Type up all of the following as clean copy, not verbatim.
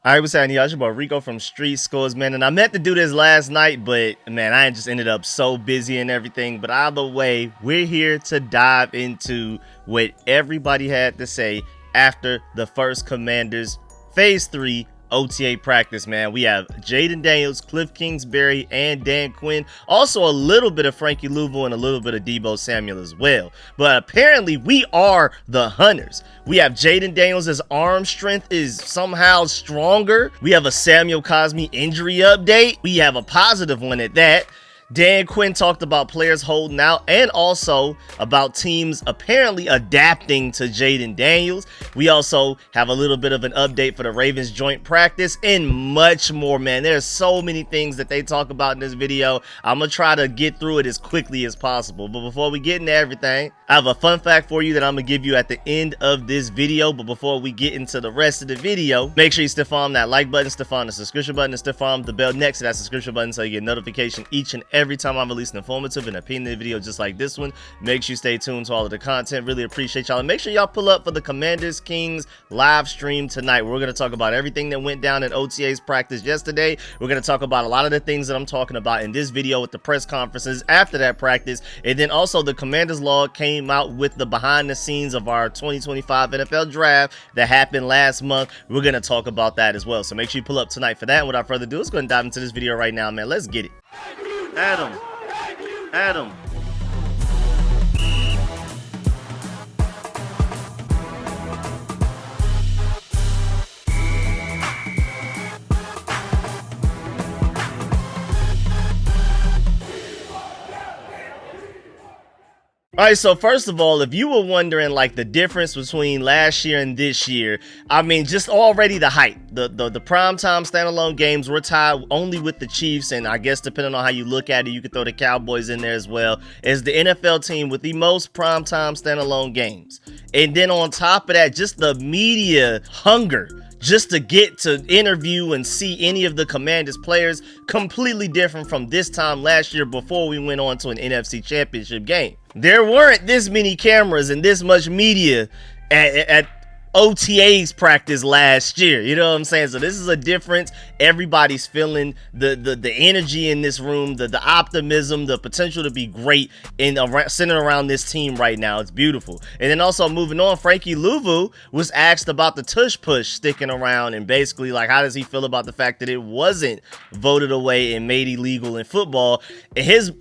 All right, what's happening, y'all? It's your boy Rico from StreetScores, man. And I meant to do this last night, but man, I just ended up so busy and everything. But either way, we're here to dive into what everybody had to say after the first Commanders Phase 3 OTA practice, man. We have Jayden Daniels, Cliff Kingsbury, and Quinn. Also a little bit of Frankie Louisville and a little bit of Deebo Samuel as well. But apparently we are the hunters. We have Jayden Daniels' his arm strength is somehow stronger. We have a Samuel Cosmi injury update. We have a positive one at that. Quinn talked about players holding out and also about teams apparently adapting to Jayden Daniels. We also have a little bit of an update for the Ravens joint practice and much more, man. There's so many things that they talk about in this video. I'm going to try to get through it as quickly as possible. But before we get into everything, I have a fun fact for you that I'm going to give you at the end of this video. But before we get into the rest of the video, make sure you stiff arm that like button, stiff arm the subscription button, and stiff arm the bell next to that subscription button so you get notification each and every time I'm releasing an informative and opinion video just like this one. Make sure you stay tuned to all of the content. Really appreciate y'all. And make sure y'all pull up for the Commanders Kings live stream tonight. We're going to talk about everything that went down in OTA's practice yesterday. We're going to talk about a lot of the things that I'm talking about in this video with the press conferences after that practice. And then also the Commanders log came out with the behind the scenes of our 2025 NFL draft that happened last month. We're going to talk about that as well. So make sure you pull up tonight for that. And without further ado, let's go and dive into this video right now, man. Let's get it. Adam. All right, so first of all, if you were wondering like the difference between last year and this year, I mean, just already the hype. The primetime standalone games were tied only with the Chiefs, and I guess depending on how you look at it, you could throw the Cowboys in there as well, as the NFL team with the most primetime standalone games. And then on top of that, just the media hunger just to get to interview and see any of the Commanders players, completely different from this time last year before we went on to an NFC Championship game. There weren't this many cameras and this much media at OTA's practice last year. You know what I'm saying? So this is a difference. Everybody's feeling the energy in this room, the optimism, the potential to be great centered around this team right now. It's beautiful. And then also moving on, Frankie Louisville was asked about the tush push sticking around and basically like how does he feel about the fact that it wasn't voted away and made illegal in football. And his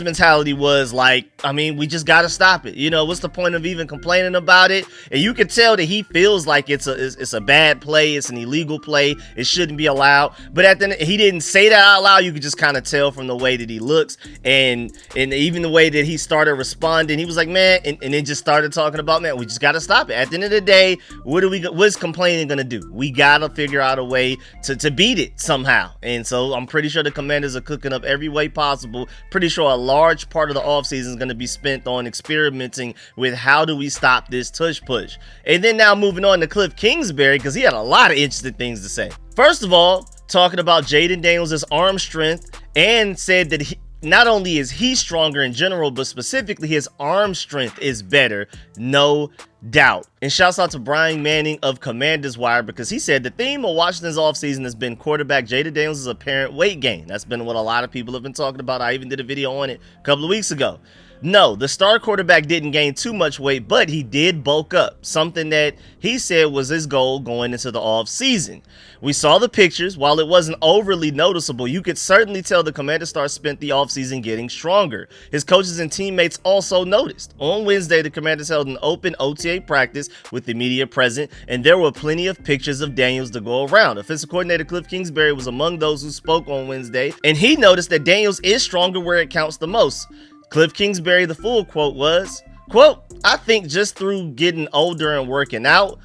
mentality was like, I mean, we just got to stop it. You know, what's the point of even complaining about it? And you could tell that he feels like it's a bad play, it's an illegal play, it shouldn't be allowed. But at the end, he didn't say that out loud. You could just kind of tell from the way that he looks and even the way that he started responding. He was like, man, and then just started talking about, man, we just got to stop it. At the end of the day, what's complaining gonna do? We gotta figure out a way to beat it somehow. And so I'm pretty sure the Commanders are cooking up every way possible. Pretty sure a large part of the offseason is going to be spent on experimenting with how do we stop this tush push. And then now moving on to Cliff Kingsbury, because he had a lot of interesting things to say. First of all, talking about Jayden Daniels' arm strength, and said that not only is he stronger in general, but specifically his arm strength is better, no doubt. And shouts out to Brian Manning of Commanders Wire, because he said the theme of Washington's offseason has been quarterback Jayden Daniels' apparent weight gain. That's been what a lot of people have been talking about. I even did a video on it a couple of weeks ago. No, the star quarterback didn't gain too much weight, but he did bulk up, something that he said was his goal going into the offseason. We saw the pictures. While it wasn't overly noticeable, you could certainly tell the Commander star spent the offseason getting stronger. His coaches and teammates also noticed. On Wednesday, the Commanders held an open OTA practice with the media present, and there were plenty of pictures of Daniels to go around. Offensive coordinator Cliff Kingsbury was among those who spoke on Wednesday, and he noticed that Daniels is stronger where it counts the most. Cliff Kingsbury, the full quote was, quote, I think just through getting older and working out,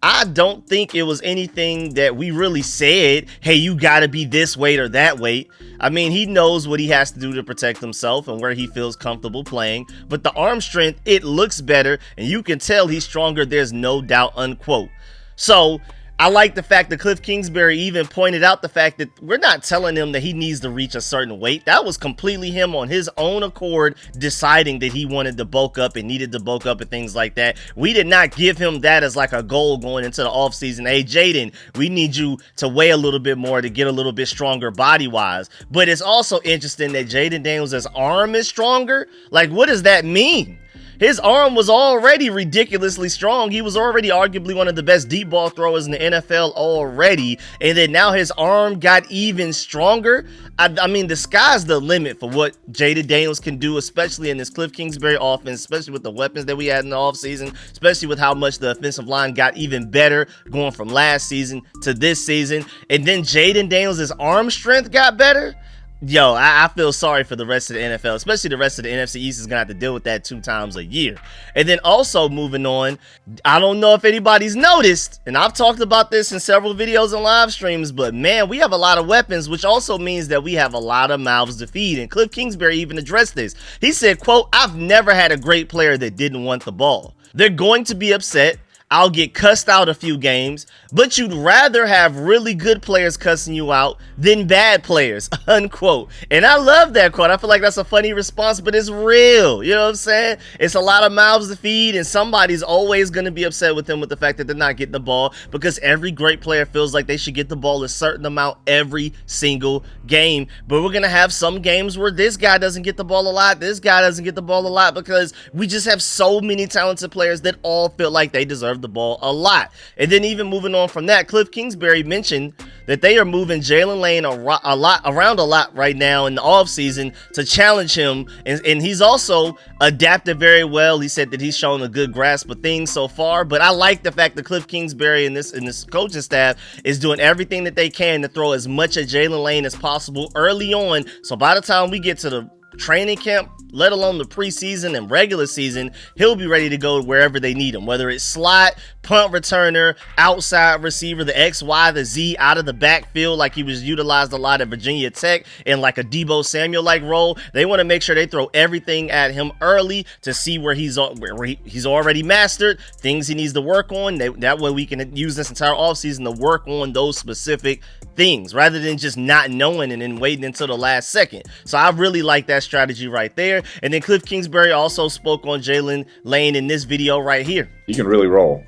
I don't think it was anything that we really said, hey, you got to be this weight or that weight. I mean, he knows what he has to do to protect himself and where he feels comfortable playing. But the arm strength, it looks better, and you can tell he's stronger. There's no doubt, unquote. So I like the fact that Cliff Kingsbury even pointed out the fact that we're not telling him that he needs to reach a certain weight. That was completely him on his own accord deciding that he wanted to bulk up and needed to bulk up and things like that. We did not give him that as like a goal going into the offseason. Hey, Jayden, we need you to weigh a little bit more to get a little bit stronger body-wise. But it's also interesting that Jayden Daniels' arm is stronger. Like, what does that mean? His arm was already ridiculously strong. He was already arguably one of the best deep ball throwers in the NFL already. And then now his arm got even stronger. I mean, the sky's the limit for what Jayden Daniels can do, especially in this Cliff Kingsbury offense, especially with the weapons that we had in the offseason, especially with how much the offensive line got even better going from last season to this season. And then Jayden Daniels' arm strength got better. Yo, I feel sorry for the rest of the NFL, especially the rest of the NFC East is going to have to deal with that 2 times a year. And then also moving on, I don't know if anybody's noticed, and I've talked about this in several videos and live streams, but man, we have a lot of weapons, which also means that we have a lot of mouths to feed. And Cliff Kingsbury even addressed this. He said, quote, "I've never had a great player that didn't want the ball. They're going to be upset. I'll get cussed out a few games, but you'd rather have really good players cussing you out than bad players," unquote. And I love that quote. I feel like that's a funny response, but it's real. You know what I'm saying? It's a lot of mouths to feed, and somebody's always going to be upset with them with the fact that they're not getting the ball, because every great player feels like they should get the ball a certain amount every single game. But we're going to have some games where this guy doesn't get the ball a lot, this guy doesn't get the ball a lot, because we just have so many talented players that all feel like they deserve the ball a lot. And then even moving on from that, Cliff Kingsbury mentioned that they are moving Jaylen Lane around a lot right now in the offseason to challenge him, and he's also adapted very well. He said that he's shown a good grasp of things so far, but I like the fact that Cliff Kingsbury and this coaching staff is doing everything that they can to throw as much at Jaylen Lane as possible early on, so by the time we get to the training camp, let alone the preseason and regular season, he'll be ready to go wherever they need him, whether it's slot, punt returner, outside receiver, the X, Y, the Z, out of the backfield, like he was utilized a lot at Virginia Tech in like a Deebo Samuel-like role. They want to make sure they throw everything at him early to see where he's already mastered, things he needs to work on. That way we can use this entire offseason to work on those specific things rather than just not knowing and then waiting until the last second. So I really like that strategy right there. And then Cliff Kingsbury also spoke on Jaylen Lane in this video right here. He can really roll.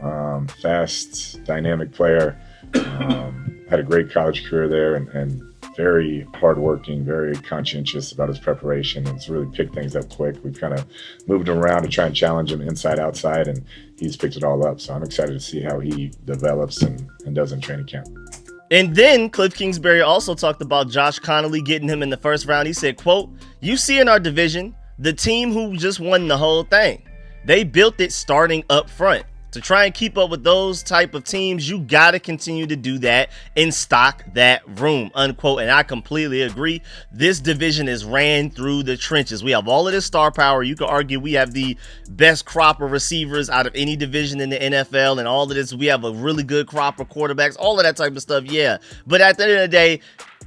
Fast, dynamic player. Had a great college career there and very hardworking, very conscientious about his preparation, and it's really picked things up quick. We've kind of moved him around to try and challenge him inside, outside, and he's picked it all up. So I'm excited to see how he develops and does in training camp. And then Cliff Kingsbury also talked about Josh Connolly, getting him in the first round. He said, quote, "You see in our division, the team who just won the whole thing. They built it starting up front. To try and keep up with those type of teams, you got to continue to do that and stock that room," unquote. And I completely agree. This division is ran through the trenches. We have all of this star power. You could argue we have the best crop of receivers out of any division in the NFL, and all of this, we have a really good crop of quarterbacks, all of that type of stuff. Yeah. But at the end of the day,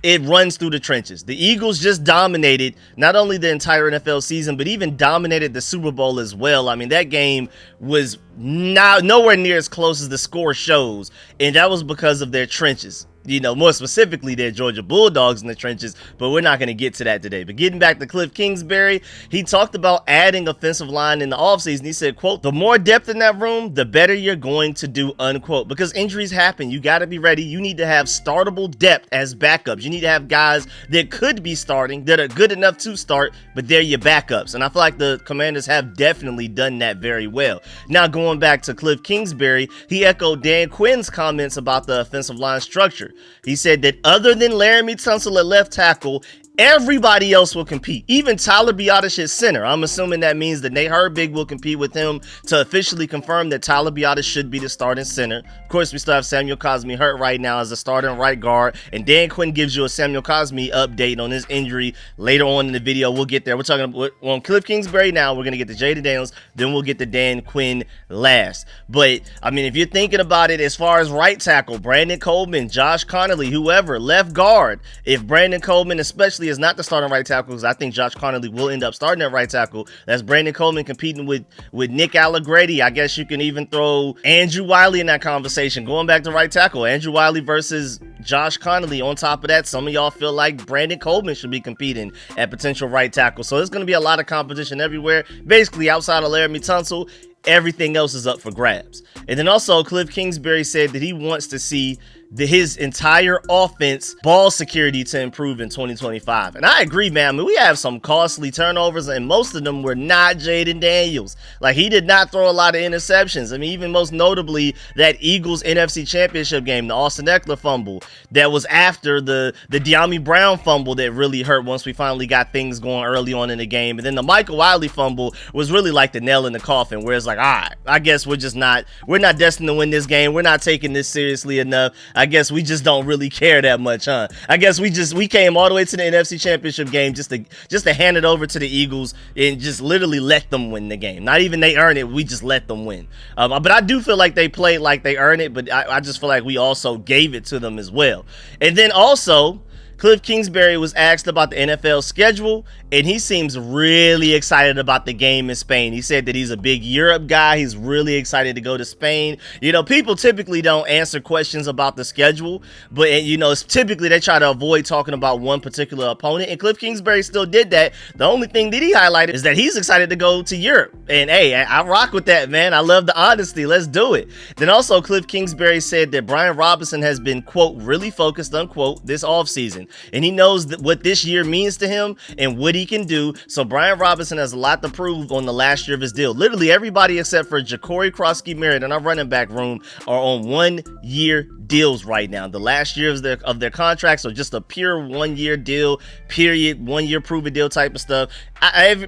it runs through the trenches. The Eagles just dominated not only the entire NFL season, but even dominated the Super Bowl as well. I mean, that game was nowhere near as close as the score shows, and that was because of their trenches. You know, more specifically, their Georgia Bulldogs in the trenches, but we're not going to get to that today. But getting back to Cliff Kingsbury, he talked about adding offensive line in the offseason. He said, quote, "The more depth in that room, the better you're going to do," unquote. Because injuries happen. You got to be ready. You need to have startable depth as backups. You need to have guys that could be starting, that are good enough to start, but they're your backups. And I feel like the Commanders have definitely done that very well. Now, going back to Cliff Kingsbury, he echoed Dan Quinn's comments about the offensive line structure. He said that other than Laramie Tunsil at left tackle, everybody else will compete. Even Tyler Biadasz at center. I'm assuming that means that Nate Herbig will compete with him to officially confirm that Tyler Biadasz should be the starting center. Of course, we still have Samuel Cosmi hurt right now as a starting right guard, and Dan Quinn gives you a Samuel Cosmi update on his injury later on in the video. We'll get there. We're talking about on Cliff Kingsbury now. We're going to get to Jayden Daniels, then we'll get to Dan Quinn last. But, I mean, if you're thinking about it as far as right tackle, Brandon Coleman, Josh Connolly, whoever, left guard, if Brandon Coleman, especially likely is not the starting right tackle, because I think Josh Connolly will end up starting at right tackle. That's Brandon Coleman competing with Nick Allegretti. I guess you can even throw Andrew Wiley in that conversation. Going back to right tackle, Andrew Wiley versus Josh Connolly. On top of that, some of y'all feel like Brandon Coleman should be competing at potential right tackle. So there's going to be a lot of competition everywhere. Basically, outside of Laramie Tunsil, everything else is up for grabs. And then also, Cliff Kingsbury said that he wants to see his entire offense ball security to improve in 2025. And I agree, man. I mean, we have some costly turnovers, and most of them were not Jayden Daniels. Like, he did not throw a lot of interceptions. I mean, even most notably, that Eagles NFC Championship game, the Austin Eckler fumble, that was after the De'Ami Brown fumble that really hurt once we finally got things going early on in the game. And then the Michael Wiley fumble was really like the nail in the coffin, where it's like, all right, I guess we're not destined to win this game. We're not taking this seriously enough. I guess we just don't really care that much, huh? I guess we came all the way to the NFC Championship game just to hand it over to the Eagles and just literally let them win the game. Not even they earn it, we just let them win. But I do feel like they played like they earned it, but I just feel like we also gave it to them as well. And then also, Cliff Kingsbury was asked about the NFL schedule, and he seems really excited about the game in Spain. He said that he's a big Europe guy. He's really excited to go to Spain. You know, people typically don't answer questions about the schedule, but, you know, it's typically they try to avoid talking about one particular opponent, and Cliff Kingsbury still did that. The only thing that he highlighted is that he's excited to go to Europe. And, hey, I rock with that, man. I love the honesty. Let's do it. Then also, Cliff Kingsbury said that Brian Robinson has been, quote, really focused, unquote, this offseason. And he knows what this year means to him and what he can do. So Brian Robinson has a lot to prove on the last year of his deal. Literally everybody except for Ja'Cory Krosky-Merritt in our running back room are on 1-year deals right now. The last year of their contracts are just a pure 1-year deal, period, 1-year proven deal type of stuff.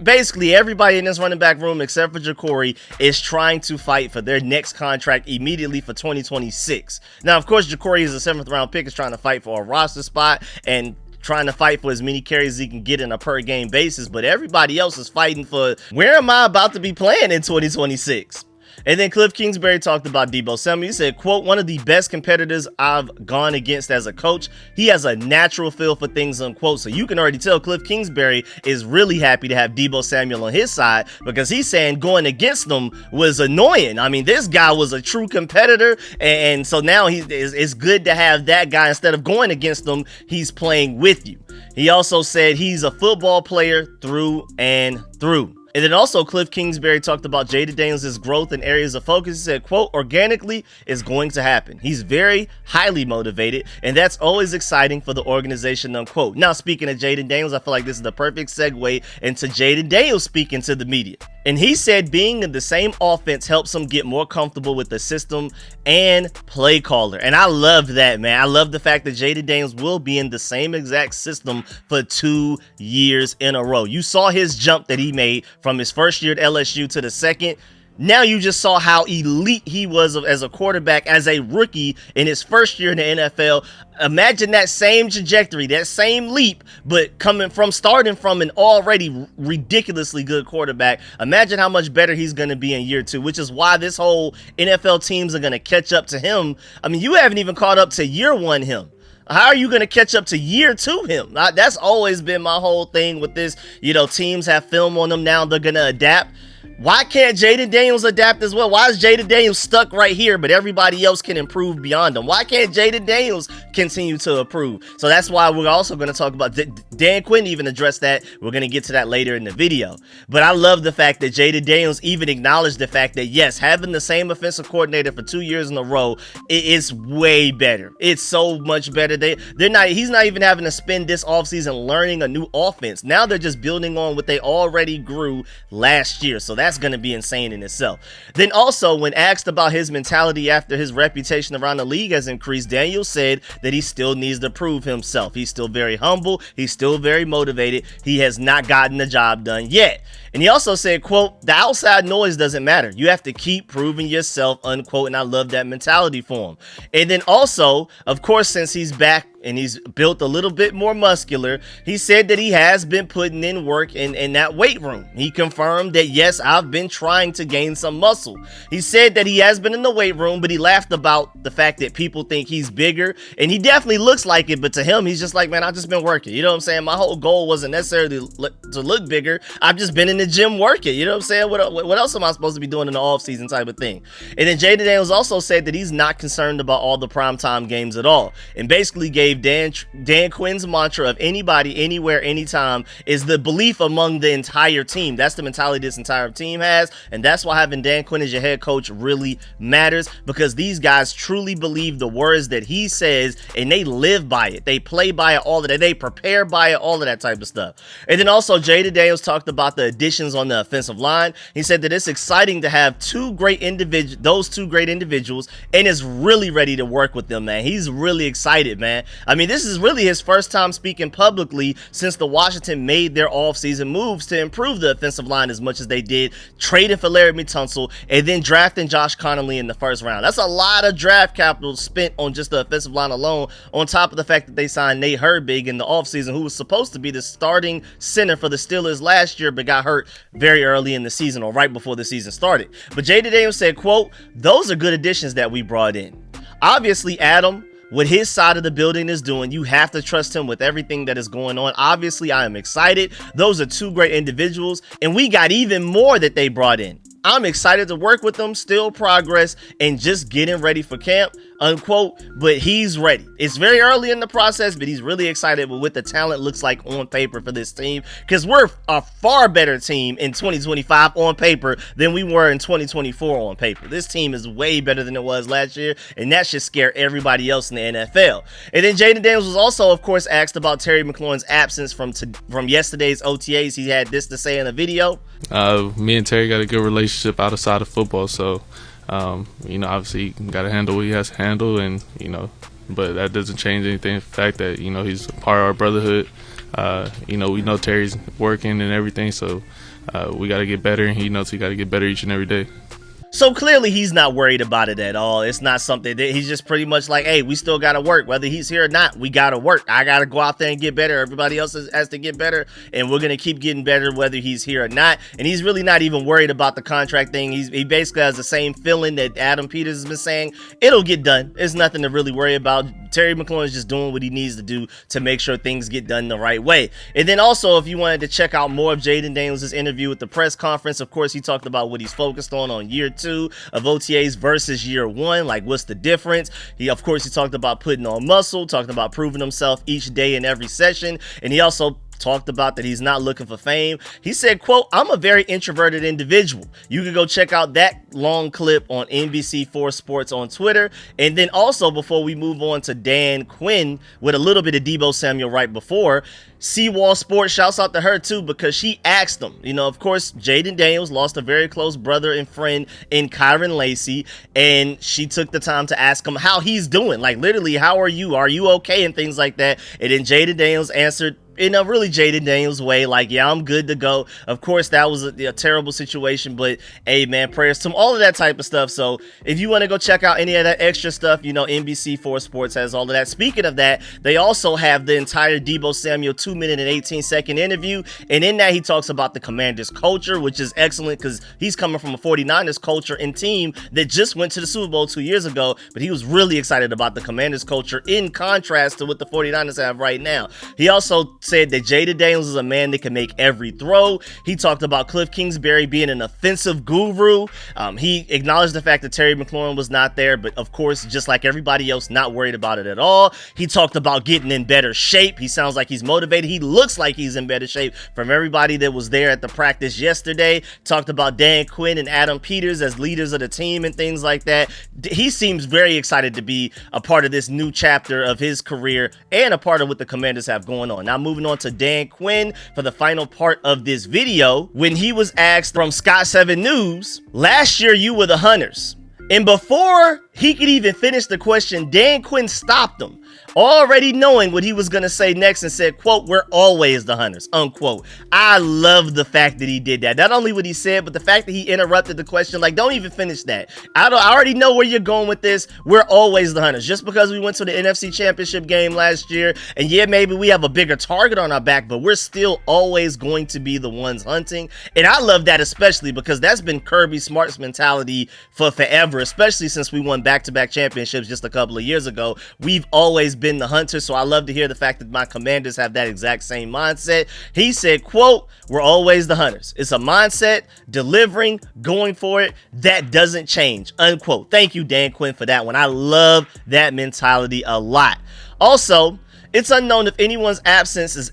Basically, everybody in this running back room except for Ja'Cory is trying to fight for their next contract immediately for 2026. Now, of course, Ja'Cory is a 7th round pick, is trying to fight for a roster spot and trying to fight for as many carries as he can get in a per game basis, but everybody else is fighting for, where am I about to be playing in 2026? And then Cliff Kingsbury talked about Deebo Samuel. He said, quote, one of the best competitors I've gone against as a coach. He has a natural feel for things, unquote. So you can already tell Cliff Kingsbury is really happy to have Deebo Samuel on his side, because he's saying going against them was annoying. I mean, this guy was a true competitor, and so now it's good to have that guy. Instead of going against them, he's playing with you. He also said he's a football player through and through. And then also Cliff Kingsbury talked about Jayden Daniels' growth and areas of focus. He said, quote, organically is going to happen. He's very highly motivated, and that's always exciting for the organization, unquote. Now, speaking of Jayden Daniels, I feel like this is the perfect segue into Jayden Daniels speaking to the media. And he said being in the same offense helps him get more comfortable with the system and play caller. And I love that, man. I love the fact that Jayden Daniels will be in the same exact system for 2 years in a row. You saw his jump that he made from his first year at LSU to the second. Now you just saw how elite he was as a quarterback, as a rookie in his first year in the NFL. Imagine that same trajectory, that same leap, but starting from an already ridiculously good quarterback. Imagine how much better he's going to be in year 2, which is why this whole NFL teams are going to catch up to him. I mean, you haven't even caught up to year 1 him. How are you going to catch up to year 2 him? That's always been my whole thing with this. You know, teams have film on them now. They're going to adapt. Why can't Jayden Daniels adapt as well? Why is Jayden Daniels stuck right here, but everybody else can improve beyond him? Why can't Jayden Daniels continue to improve? So that's why we're also going to talk about Dan Quinn even addressed that. We're going to get to that later in the video. But I love the fact that Jayden Daniels even acknowledged the fact that, yes, having the same offensive coordinator for 2 years in a row, it's way better. It's so much better. He's not even having to spend this offseason learning a new offense. Now they're just building on what they already grew last year. So that's going to be insane in itself. Then also, when asked about his mentality after his reputation around the league has increased, Daniel said that he still needs to prove himself. He's still very humble. He's still very motivated. He has not gotten the job done yet. And he also said, quote, the outside noise doesn't matter. You have to keep proving yourself, unquote. And I love that mentality for him. And then also, of course, since he's back and he's built a little bit more muscular. He said that he has been putting in work in that weight room. He confirmed that, yes, I've been trying to gain some muscle. He said that he has been in the weight room, but he laughed about the fact that people think he's bigger, and he definitely looks like it, but to him, he's just like, man, I've just been working. You know what I'm saying? My whole goal wasn't necessarily to look bigger. I've just been in the gym working. You know what I'm saying? What else am I supposed to be doing in the offseason type of thing? And then Jayden Daniels also said that he's not concerned about all the primetime games at all, and basically gave Dan Quinn's mantra of anybody, anywhere, anytime is the belief among the entire team. That's the mentality this entire team has, and that's why having Dan Quinn as your head coach really matters, because these guys truly believe the words that he says, and they live by it. They play by it, all of that. They prepare by it, all of that type of stuff. And then also Jayden Daniels talked about the additions on the offensive line. He said that it's exciting to have those two great individuals, and is really ready to work with them, man. He's really excited, man. I mean, this is really his first time speaking publicly since the Washington made their offseason moves to improve the offensive line as much as they did, trading for Larry Tunsil, and then drafting Josh Connolly in the first round. That's a lot of draft capital spent on just the offensive line alone, on top of the fact that they signed Nate Herbig in the offseason, who was supposed to be the starting center for the Steelers last year, but got hurt very early in the season, or right before the season started. But Jayden Daniels said, quote, "Those are good additions that we brought in. Obviously, Adam, what his side of the building is doing, you have to trust him with everything that is going on. Obviously, I am excited. Those are two great individuals, and we got even more that they brought in. I'm excited to work with them, still progress, and just getting ready for camp," unquote. But he's ready. It's very early in the process, but he's really excited with what the talent looks like on paper for this team, because we're a far better team in 2025 on paper than we were in 2024 on paper. This team is way better than it was last year, and that should scare everybody else in the NFL. And then Jayden Daniels was also, of course, asked about Terry McLaurin's absence from yesterday's OTAs. He had this to say in a video. Me and Terry got a good relationship outside of football, so obviously he got to handle what he has to handle, and but that doesn't change anything. The fact that he's a part of our brotherhood. We know Terry's working and everything, so we got to get better, and he knows he got to get better each and every day. So clearly he's not worried about it at all. It's not something that he's just pretty much like, hey, we still got to work. Whether he's here or not, we got to work. I got to go out there and get better. Everybody else has to get better, and we're going to keep getting better whether he's here or not. And he's really not even worried about the contract thing. He basically has the same feeling that Adam Peters has been saying. It'll get done. There's nothing to really worry about. Terry McLaurin is just doing what he needs to do to make sure things get done the right way. And then also, if you wanted to check out more of Jayden Daniels' interview at the press conference, of course, he talked about what he's focused on year 2 of OTAs versus year 1. Like, what's the difference? He talked about putting on muscle, talking about proving himself each day in every session. And he also talked about that he's not looking for fame. He said, quote, "I'm a very introverted individual." You can go check out that long clip on NBC4 Sports on Twitter. And then also, before we move on to Dan Quinn with a little bit of Deebo Samuel right before, Seawall Sports, shouts out to her too, because she asked him, of course, Jayden Daniels lost a very close brother and friend in Kyron Lacey, and she took the time to ask him how he's doing. Like, literally, how are you? Are you okay? And things like that. And then Jayden Daniels answered in a really Jayden Daniels way, like, yeah, I'm good to go. Of course, that was a terrible situation, but hey, man, prayers to him, all of that type of stuff. So if you want to go check out any of that extra stuff, NBC4 Sports has all of that. Speaking of that, they also have the entire Deebo Samuel 2-minute and 18-second interview, and in that he talks about the Commanders culture, which is excellent because he's coming from a 49ers culture and team that just went to the Super Bowl 2 years ago, but he was really excited about the Commanders culture in contrast to what the 49ers have right now. He also said that Jayden Daniels is a man that can make every throw. He talked about Cliff Kingsbury being an offensive guru. He acknowledged the fact that Terry McLaurin was not there, but of course, just like everybody else, not worried about it at all. He talked about getting in better shape. He sounds like he's motivated. He looks like he's in better shape from everybody that was there at the practice yesterday. Talked about Dan Quinn and Adam Peters as leaders of the team and things like that. He seems very excited to be a part of this new chapter of his career and a part of what the Commanders have going on. Now, moving on to Dan Quinn for the final part of this video, when he was asked from Scott 7 News, "Last year you were the Hunters." And before he could even finish the question, Dan Quinn stopped him. already knowing what he was going to say next, and said, quote, "We're always the hunters," unquote. I love the fact that he did that. Not only what he said, but the fact that he interrupted the question. Like, don't even finish that. I already know where you're going with this. We're always the hunters. Just because we went to the NFC Championship game last year, and yeah, maybe we have a bigger target on our back, but we're still always going to be the ones hunting. And I love that, especially because that's been Kirby Smart's mentality for forever, especially since we won back-to-back championships just a couple of years ago. We've always been the hunter, so I love to hear the fact that my Commanders have that exact same mindset. He said, quote, "We're always the hunters." It's a mindset, delivering, going for it, that doesn't change, unquote. Thank you, Dan Quinn, for that one. I love that mentality a lot. Also, it's unknown if anyone's absence is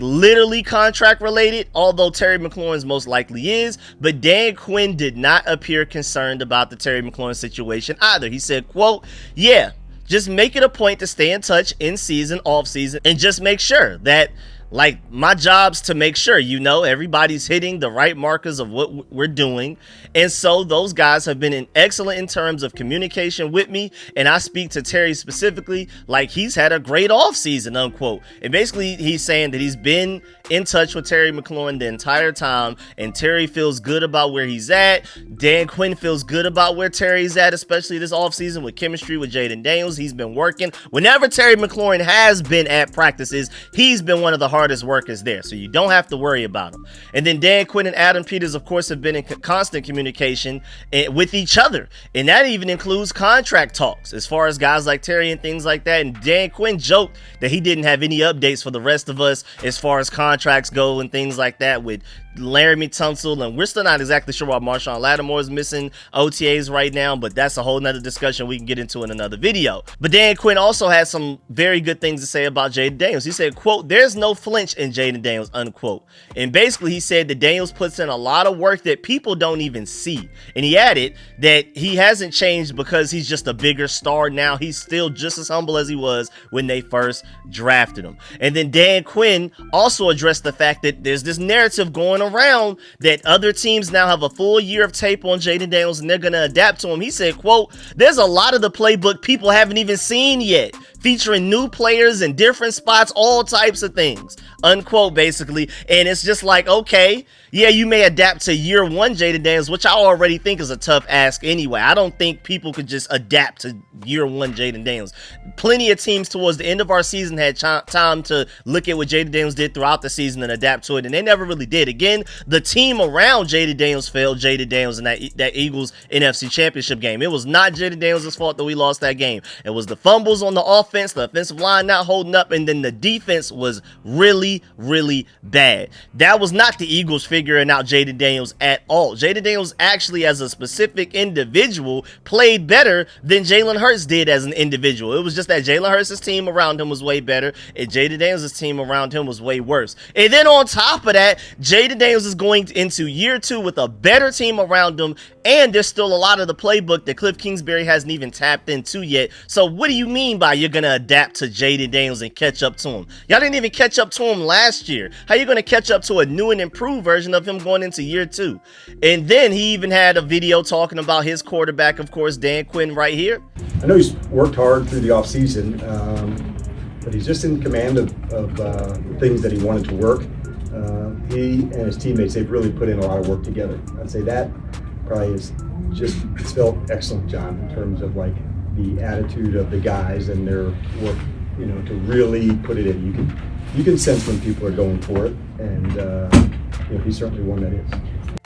literally contract related, although Terry McLaurin's most likely is, but Dan Quinn did not appear concerned about the Terry McLaurin situation either. He said, quote, "Yeah, just make it a point to stay in touch in season, off season, and just make sure that, my job's to make sure, everybody's hitting the right markers of what we're doing. And so those guys have been excellent in terms of communication with me. And I speak to Terry specifically like he's had a great offseason," unquote. And basically he's saying that he's been in touch with Terry McLaurin the entire time, and Terry feels good about where he's at. Dan Quinn feels good about where Terry's at, especially this offseason with chemistry with Jayden Daniels. He's been working. Whenever Terry McLaurin has been at practices, he's been one of the hardest workers there, so you don't have to worry about him. And then Dan Quinn and Adam Peters, of course, have been in constant communication with each other, and that even includes contract talks as far as guys like Terry and things like that. And Dan Quinn joked that he didn't have any updates for the rest of us as far as contracts go and things like that with Laramie Tunsil, and we're still not exactly sure why Marshawn Lattimore is missing OTAs right now, but that's a whole nother discussion we can get into in another video. But Dan Quinn also had some very good things to say about Jayden Daniels. He said, quote, "There's no flinch in Jayden Daniels," unquote. And basically he said that Daniels puts in a lot of work that people don't even see. And he added that he hasn't changed because he's just a bigger star now. He's still just as humble as he was when they first drafted him. And then Dan Quinn also addressed the fact that there's this narrative going around that other teams now have a full year of tape on Jayden Daniels and they're going to adapt to him. He said, quote, "There's a lot of the playbook people haven't even seen yet, featuring new players in different spots, all types of things," unquote, basically. And it's just like, okay, yeah, you may adapt to year one Jayden Daniels, which I already think is a tough ask anyway. I don't think people could just adapt to year one Jayden Daniels. Plenty of teams towards the end of our season had time to look at what Jayden Daniels did throughout the season and adapt to it, and they never really did. Again, the team around Jayden Daniels failed Jayden Daniels in that Eagles NFC Championship game. It was not Jayden Daniels' fault that we lost that game. It was the fumbles on the offense, the offensive line not holding up, and then the defense was really, really bad. That was not the Eagles figuring out Jayden Daniels at all. Jayden Daniels actually, as a specific individual, played better than Jalen Hurts did as an individual. It was just that Jalen Hurts' team around him was way better, and Jayden Daniels' team around him was way worse. And then on top of that, Jayden Daniels is going into year two with a better team around him, and there's still a lot of the playbook that Cliff Kingsbury hasn't even tapped into yet. So what do you mean by you're going to adapt to Jayden Daniels and catch up to him? Y'all didn't even catch up to him last year. How you going to catch up to a new and improved version of him going into year two? And then he even had a video talking about his quarterback, of course, Dan Quinn, right here. I know he's worked hard through the offseason, but he's just in command of things that he wanted to work. He and his teammates, they've really put in a lot of work together. I'd say that probably is just spelled excellent job in terms of like the attitude of the guys and their work, to really put it in. You can sense when people are going for it, and he's certainly one that is.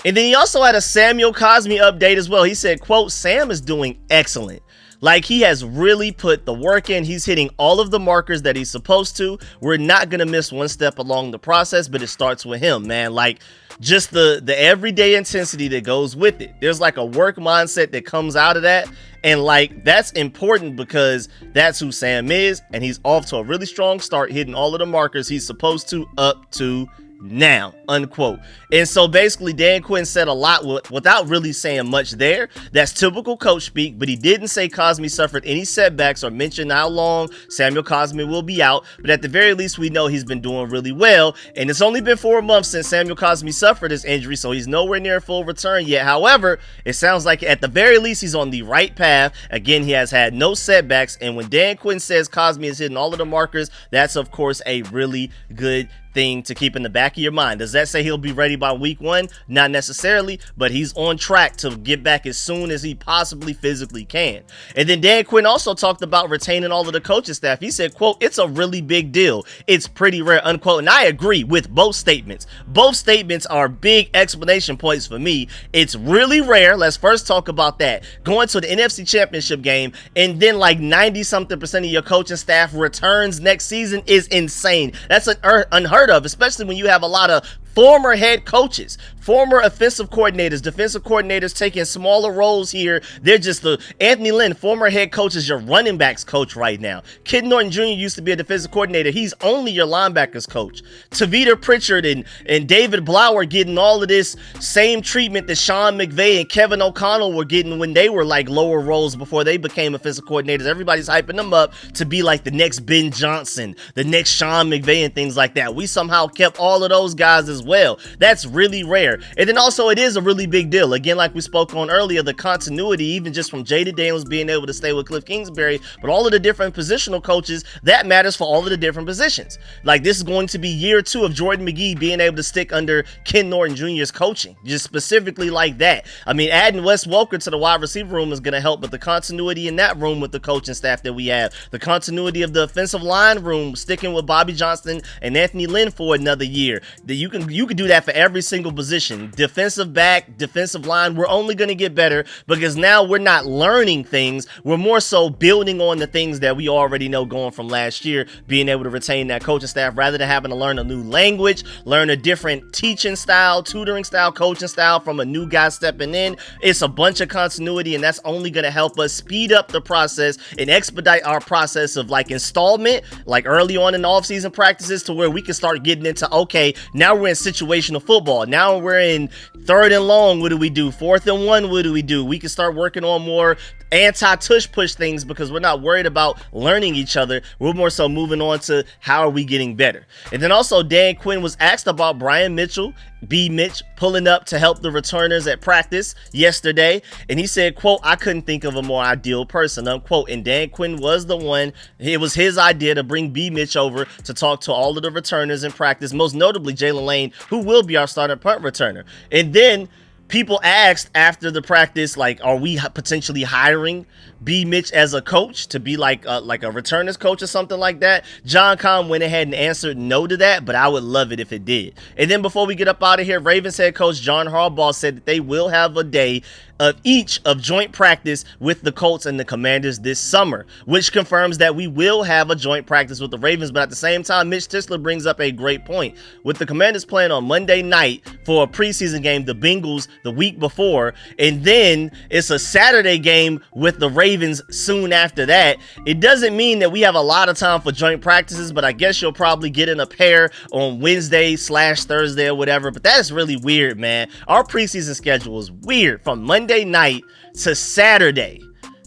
And then he also had a Samuel Cosmi update as well. He said, quote, "Sam is doing excellent. Like, he has really put the work in. He's hitting all of the markers that he's supposed to. We're not going to miss one step along the process, but it starts with him, man. Like, just the everyday intensity that goes with it. There's like a work mindset that comes out of that. And like, that's important because that's who Sam is. And he's off to a really strong start, hitting all of the markers he's supposed to up to now, unquote. And so basically Dan Quinn said a lot without really saying much there. That's typical coach speak, but he didn't say Cosmi suffered any setbacks or mention how long Samuel Cosmi will be out. But at the very least, we know he's been doing really well. And it's only been 4 months since Samuel Cosmi suffered his injury, so he's nowhere near full return yet. However, it sounds like at the very least, he's on the right path. Again, he has had no setbacks. And when Dan Quinn says Cosmi is hitting all of the markers, that's of course a really good thing to keep in the back of your mind. Does that say he'll be ready by week 1? Not necessarily, but he's on track to get back as soon as he possibly physically can. And then Dan Quinn also talked about retaining all of the coaching staff. He said, quote, "It's a really big deal. It's pretty rare," unquote. And I agree with both statements. Both statements are big explanation points for me. It's really rare. Let's first talk about that. Going to the NFC Championship game and then like 90-something% of your coaching staff returns next season is insane. That's unheard of, especially when you have a lot of former head coaches, former offensive coordinators, defensive coordinators taking smaller roles here. They're just the Anthony Lynn, former head coach, is your running backs coach right now. Kid Norton Jr. used to be a defensive coordinator. He's only your linebackers coach. Tavita Pritchard and David Blower getting all of this same treatment that Sean McVay and Kevin O'Connell were getting when they were like lower roles before they became offensive coordinators. Everybody's hyping them up to be like the next Ben Johnson, the next Sean McVay and things like that. We somehow kept all of those guys as well. That's really rare. And then also it is a really big deal. Again, like we spoke on earlier, the continuity, even just from Jayden Daniels being able to stay with Cliff Kingsbury, but all of the different positional coaches, that matters for all of the different positions. Like this is going to be year 2 of Jordan McGee being able to stick under Ken Norton Jr.'s coaching, just specifically like that. I mean, adding Wes Welker to the wide receiver room is going to help, but the continuity in that room with the coaching staff that we have, the continuity of the offensive line room, sticking with Bobby Johnston and Anthony Lynn for another year, that you can do that for every single position. Defensive back, defensive line, we're only going to get better because now we're not learning things. We're more so building on the things that we already know going from last year, being able to retain that coaching staff rather than having to learn a new language, learn a different teaching style, tutoring style, coaching style from a new guy stepping in. It's a bunch of continuity, and that's only going to help us speed up the process and expedite our process of like installment, like early on in the offseason practices, to where we can start getting into, okay, now we're in situational football. Now we're in 3rd and long. What do we do? 4th and 1. What do we do? We can start working on more anti-tush push things because we're not worried about learning each other. We're more so moving on to how are we getting better. And then also Dan Quinn was asked about Brian Mitchell, B. Mitch, pulling up to help the returners at practice yesterday. And he said, quote, "I couldn't think of a more ideal person," unquote. And Dan Quinn was the one. It was his idea to bring B. Mitch over to talk to all of the returners in practice, most notably Jalen Lane, who will be our starting punt returner. And then people asked after the practice, like, are we potentially hiring B. Mitch as a coach to be like a returners coach or something like that? John Kahn went ahead and answered no to that, but I would love it if it did. And then before we get up out of here, Ravens head coach John Harbaugh said that they will have a day of each of joint practice with the Colts and the Commanders this summer, which confirms that we will have a joint practice with the Ravens. But at the same time, Mitch Tisler brings up a great point. With the Commanders playing on Monday night for a preseason game, the Bengals the week before, and then it's a Saturday game with the Ravens soon after that, it doesn't mean that we have a lot of time for joint practices, but I guess you'll probably get in a pair on Wednesday/Thursday or whatever. But that is really weird, man. Our preseason schedule is weird from Monday night to Saturday.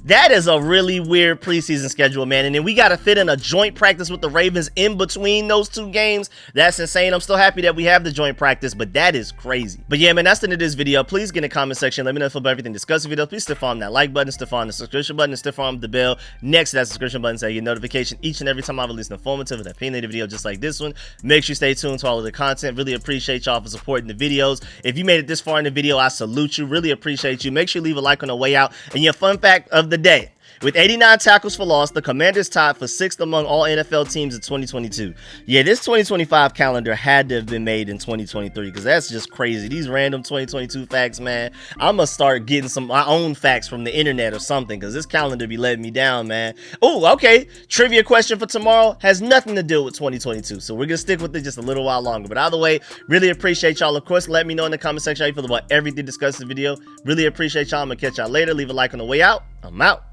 That is a really weird preseason schedule, man. And then we got to fit in a joint practice with the Ravens in between those 2 games. That's insane. I'm still happy that we have the joint practice, but that is crazy. But yeah, man, that's the end of this video. Please get in the comment section. Let me know if you about everything discussed in the video. Please stiff arm that like button, stiff arm the subscription button, and stiff arm the bell next to that subscription button so you get notification each and every time I release an informative and opinionated video just like this one. Make sure you stay tuned to all of the content. Really appreciate y'all for supporting the videos. If you made it this far in the video, I salute you. Really appreciate you. Make sure you leave a like on the way out. And your fun fact of the day: with 89 tackles for loss, the Commanders tied for 6th among all NFL teams in 2022. Yeah, this 2025 calendar had to have been made in 2023 because that's just crazy. These random 2022 facts, man. I'm going to start getting my own facts from the internet or something because this calendar be letting me down, man. Oh, okay. Trivia question for tomorrow has nothing to do with 2022, so we're going to stick with it just a little while longer. But either way, really appreciate y'all. Of course, let me know in the comment section how you feel about everything discussed in the video. Really appreciate y'all. I'm going to catch y'all later. Leave a like on the way out. I'm out.